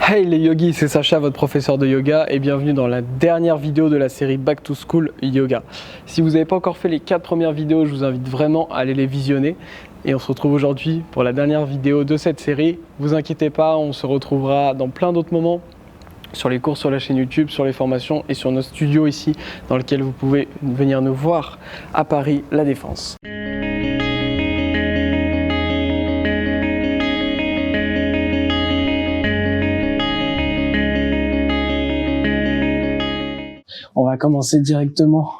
Hey les yogis, c'est Sacha, votre professeur de yoga, et bienvenue dans la dernière vidéo de la série Back to School Yoga. Si vous n'avez pas encore fait les 4 premières vidéos, je vous invite vraiment à aller les visionner. Et on se retrouve aujourd'hui pour la dernière vidéo de cette série. Vous inquiétez pas, on se retrouvera dans plein d'autres moments sur les cours sur la chaîne YouTube, sur les formations et sur notre studio ici, dans lequel vous pouvez venir nous voir à Paris, La Défense. On va commencer directement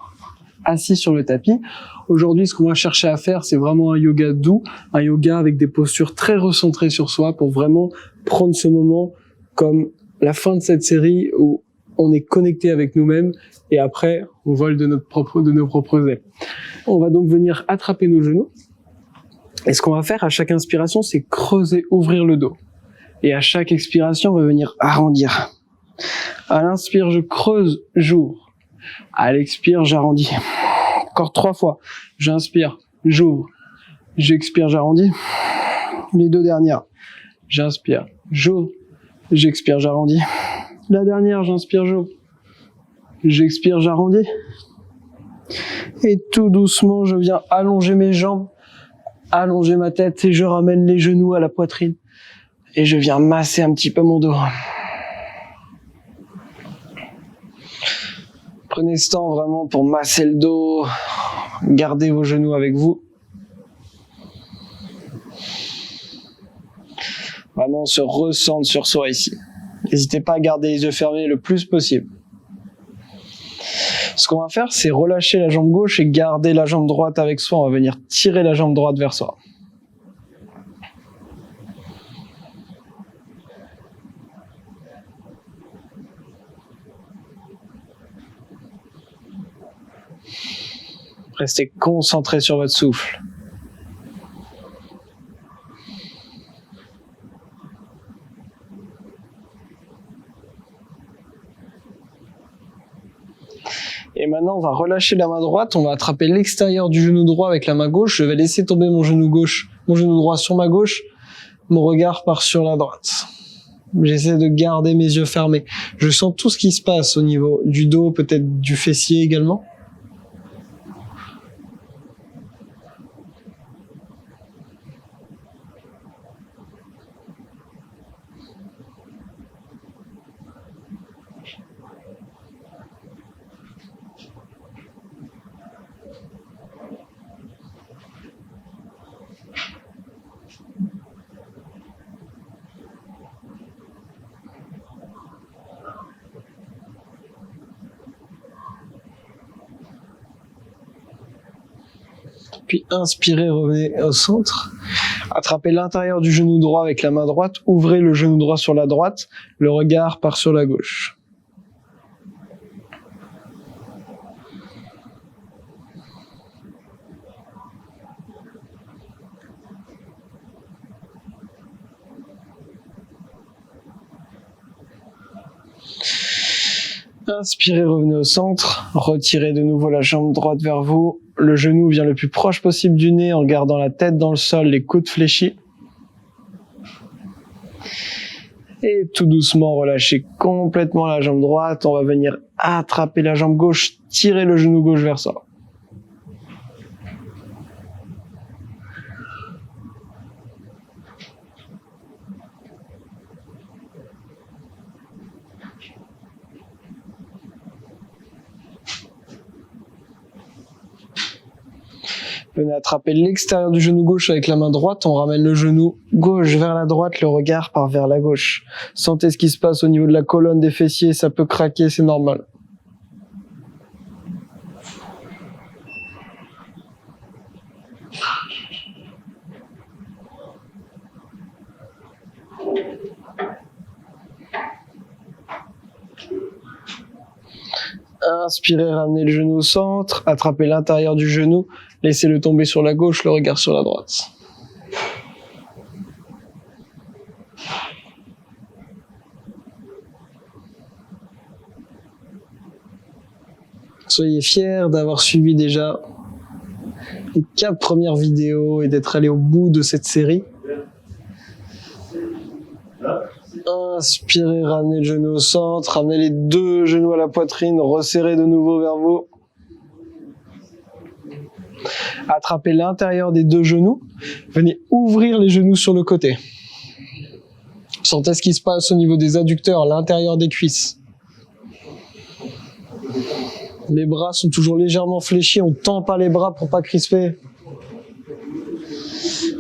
assis sur le tapis. Aujourd'hui, ce qu'on va chercher à faire, c'est vraiment un yoga doux, un yoga avec des postures très recentrées sur soi pour vraiment prendre ce moment comme la fin de cette série où on est connecté avec nous-mêmes et après, on vole de nos propres ailes. On va donc venir attraper nos genoux. Et ce qu'on va faire à chaque inspiration, c'est creuser, ouvrir le dos. Et à chaque expiration, on va venir arrondir. À l'inspire, je creuse, j'ouvre. À l'expire, j'arrondis. Encore 3 fois. J'inspire, j'ouvre. J'expire, j'arrondis. Les 2 dernières. J'inspire, j'ouvre. J'expire, j'arrondis. La dernière, j'inspire, j'ouvre. J'expire, j'arrondis. Et tout doucement, je viens allonger mes jambes, allonger ma tête et je ramène les genoux à la poitrine. Et je viens masser un petit peu mon dos. Prenez ce temps vraiment pour masser le dos, gardez vos genoux avec vous. Vraiment, on se ressente sur soi ici. N'hésitez pas à garder les yeux fermés le plus possible. Ce qu'on va faire, c'est relâcher la jambe gauche et garder la jambe droite avec soi. On va venir tirer la jambe droite vers soi. Restez concentré sur votre souffle. Et maintenant, on va relâcher la main droite. On va attraper l'extérieur du genou droit avec la main gauche. Je vais laisser tomber mon genou droit sur ma gauche. Mon regard part sur la droite. J'essaie de garder mes yeux fermés. Je sens tout ce qui se passe au niveau du dos, peut-être du fessier également. Puis inspirez, revenez au centre. Attrapez l'intérieur du genou droit avec la main droite. Ouvrez le genou droit sur la droite. Le regard part sur la gauche. Inspirez, revenez au centre. Retirez de nouveau la jambe droite vers vous. Le genou vient le plus proche possible du nez en gardant la tête dans le sol, les coudes fléchis. Et tout doucement, relâchez complètement la jambe droite. On va venir attraper la jambe gauche, tirer le genou gauche vers soi. Venez attraper l'extérieur du genou gauche avec la main droite. On ramène le genou gauche vers la droite. Le regard part vers la gauche. Sentez ce qui se passe au niveau de la colonne, des fessiers. Ça peut craquer, c'est normal. Inspirez, ramenez le genou au centre. Attrapez l'intérieur du genou. Laissez-le tomber sur la gauche, le regard sur la droite. Soyez fiers d'avoir suivi déjà les 4 premières vidéos et d'être allé au bout de cette série. Inspirez, ramenez le genou au centre, ramenez les deux genoux à la poitrine, resserrez de nouveau vers vous. Attrapez l'intérieur des deux genoux, venez ouvrir les genoux sur le côté. Sentez ce qui se passe au niveau des adducteurs, l'intérieur des cuisses. Les bras sont toujours légèrement fléchis, on tend pas les bras pour pas crisper.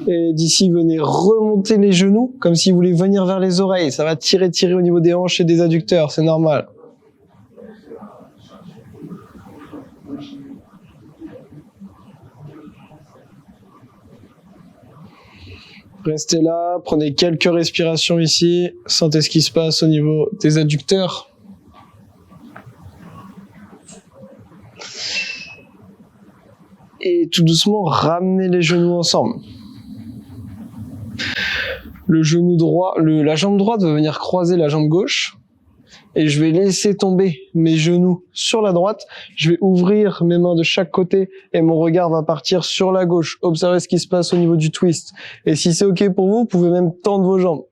Et d'ici, venez remonter les genoux, comme si vous voulez venir vers les oreilles. Ça va tirer au niveau des hanches et des adducteurs, c'est normal. Restez là, prenez quelques respirations ici, sentez ce qui se passe au niveau des adducteurs. Et tout doucement, ramenez les genoux ensemble. Le genou droit, la jambe droite va venir croiser la jambe gauche. Et je vais laisser tomber mes genoux sur la droite. Je vais ouvrir mes mains de chaque côté et mon regard va partir sur la gauche. Observez ce qui se passe au niveau du twist. Et si c'est OK pour vous, vous pouvez même tendre vos jambes.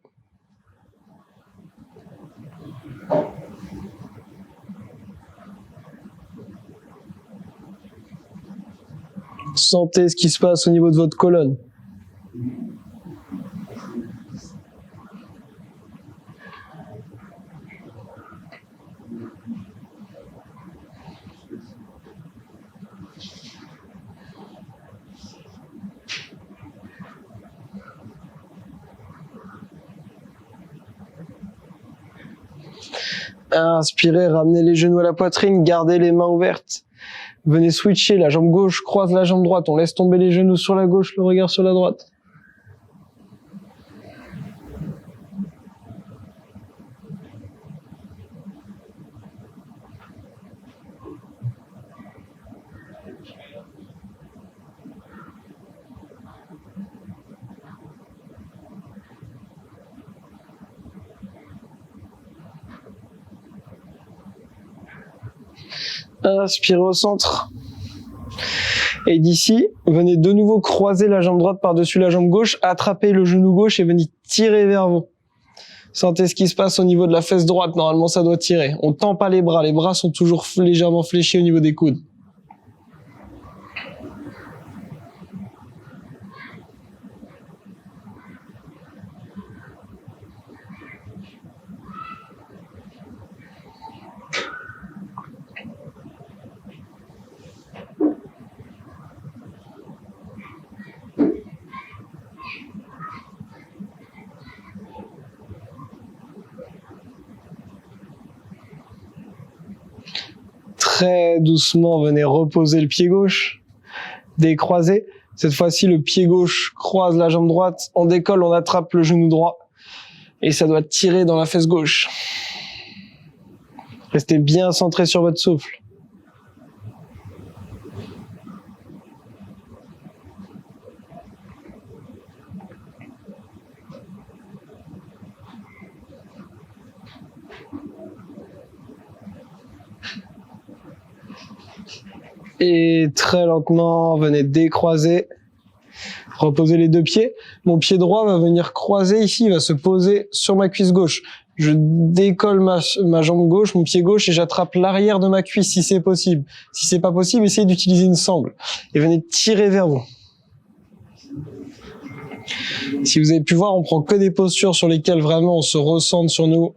Sentez ce qui se passe au niveau de votre colonne. Inspirez, ramenez les genoux à la poitrine, gardez les mains ouvertes. Venez switcher, la jambe gauche croise la jambe droite, on laisse tomber les genoux sur la gauche, le regard sur la droite. Inspirez au centre. Et d'ici, venez de nouveau croiser la jambe droite par-dessus la jambe gauche, attrapez le genou gauche et venez tirer vers vous. Sentez ce qui se passe au niveau de la fesse droite, normalement ça doit tirer. On tend pas les bras sont toujours légèrement fléchis au niveau des coudes. Très doucement, venez reposer le pied gauche, décroiser. Cette fois-ci, le pied gauche croise la jambe droite, on décolle, on attrape le genou droit et ça doit tirer dans la fesse gauche. Restez bien centré sur votre souffle. Et très lentement, venez décroiser, reposer les deux pieds. Mon pied droit va venir croiser ici, il va se poser sur ma cuisse gauche. Je décolle ma jambe gauche, mon pied gauche, et j'attrape l'arrière de ma cuisse si c'est possible. Si c'est pas possible, essayez d'utiliser une sangle. Et venez tirer vers vous. Si vous avez pu voir, on prend que des postures sur lesquelles vraiment on se ressente sur nous.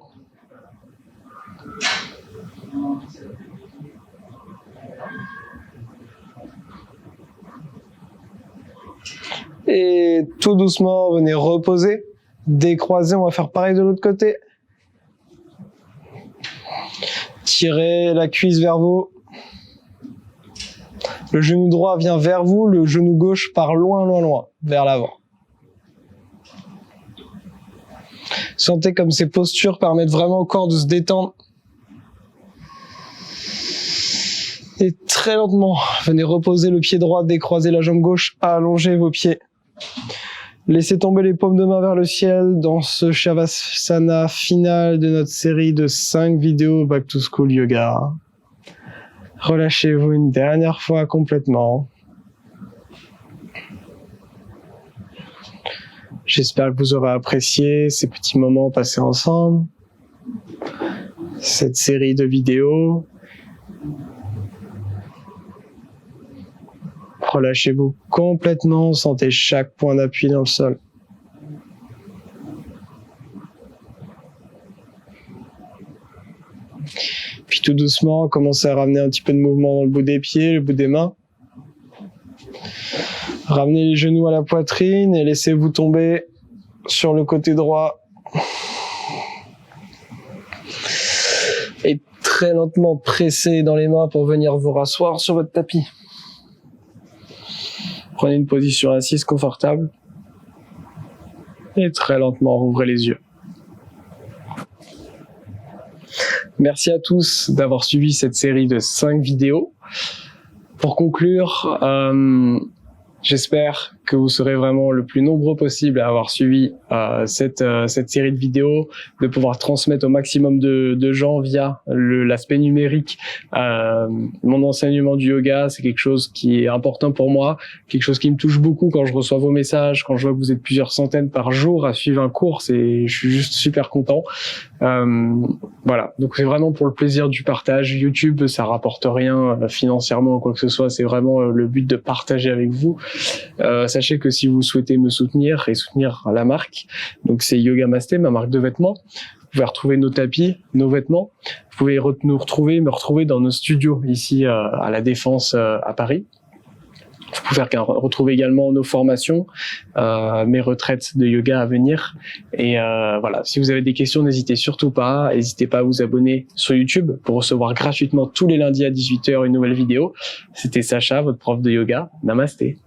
Et tout doucement, venez reposer, décroiser, on va faire pareil de l'autre côté. Tirez la cuisse vers vous. Le genou droit vient vers vous, le genou gauche part loin, loin, loin, vers l'avant. Sentez comme ces postures permettent vraiment au corps de se détendre. Et très lentement, venez reposer le pied droit, décroiser la jambe gauche, allongez vos pieds. Laissez tomber les paumes de main vers le ciel dans ce Shavasana final de notre série de 5 vidéos Back to School Yoga. Relâchez-vous une dernière fois complètement. J'espère que vous aurez apprécié ces petits moments passés ensemble. cette série de vidéos. Relâchez-vous complètement, sentez chaque point d'appui dans le sol. Puis tout doucement, commencez à ramener un petit peu de mouvement dans le bout des pieds, le bout des mains. Ramenez les genoux à la poitrine et laissez-vous tomber sur le côté droit. Et très lentement pressez dans les mains pour venir vous rasseoir sur votre tapis. Prenez une position assise confortable. Et très lentement rouvrez les yeux. Merci à tous d'avoir suivi cette série de 5 vidéos. Pour conclure, j'espère que vous serez vraiment le plus nombreux possible à avoir suivi cette série de vidéos, de pouvoir transmettre au maximum de gens via l'aspect numérique mon enseignement du yoga. C'est quelque chose qui est important pour moi, quelque chose qui me touche beaucoup quand je reçois vos messages, quand je vois que vous êtes plusieurs centaines par jour à suivre un cours, je suis juste super content. Voilà, donc c'est vraiment pour le plaisir du partage. YouTube, ça rapporte rien financièrement ou quoi que ce soit, c'est vraiment le but de partager avec vous. Sachez que si vous souhaitez me soutenir et soutenir la marque, donc c'est Yogamasté, ma marque de vêtements, vous pouvez retrouver nos tapis, nos vêtements. Vous pouvez me retrouver dans nos studios ici à La Défense à Paris. Vous pouvez retrouver également nos formations, mes retraites de yoga à venir. Et voilà, si vous avez des questions, n'hésitez surtout pas. N'hésitez pas à vous abonner sur YouTube pour recevoir gratuitement tous les lundis à 18h une nouvelle vidéo. C'était Sacha, votre prof de yoga. Namasté.